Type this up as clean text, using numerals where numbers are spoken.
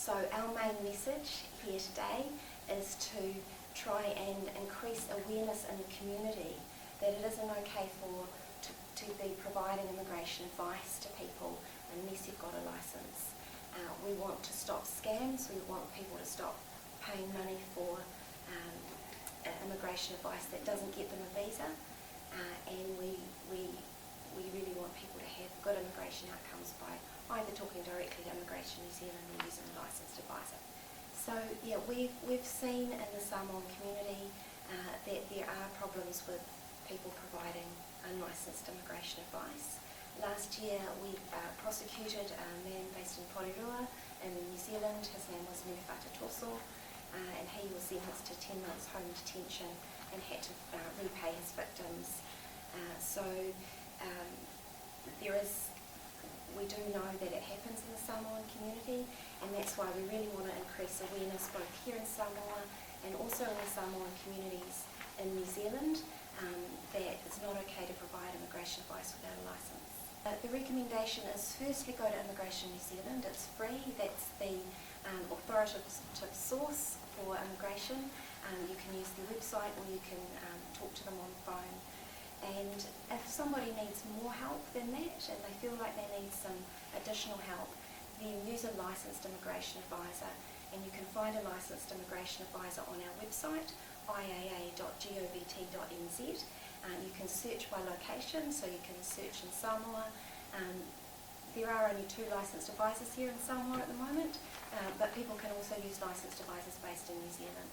So our main message here today is to try and increase awareness in the community that it isn't okay to be providing immigration advice to people unless you've got a licence. We want to stop scams, we want people to stop paying money for immigration advice that doesn't get them a visa, and we really want people to have good immigration outcomes by either talking directly to Immigration New Zealand or using a licensed advisor. So yeah, we've seen in the Samoan community that there are problems with people providing unlicensed immigration advice. Last year we prosecuted a man based in Porirua in New Zealand. His name was Mewhata Toso, and he was sentenced to 10 months home detention and had to repay his victims. We do know that it happens in the Samoan community, and that's why we really want to increase awareness both here in Samoa and also in the Samoan communities in New Zealand, that it's not okay to provide immigration advice without a licence. The recommendation is firstly go to Immigration New Zealand. It's free. That's the authoritative source for immigration. You can use the website or you can talk to them on the phone. And if somebody needs more help than that and they feel like they need some additional help, then use a licensed immigration advisor, and you can find a licensed immigration advisor on our website, I.A.A.govt.nz. You can search by location, so you can search in Samoa. There are only 2 licensed advisors here in Samoa at the moment, but people can also use licensed advisors based in New Zealand.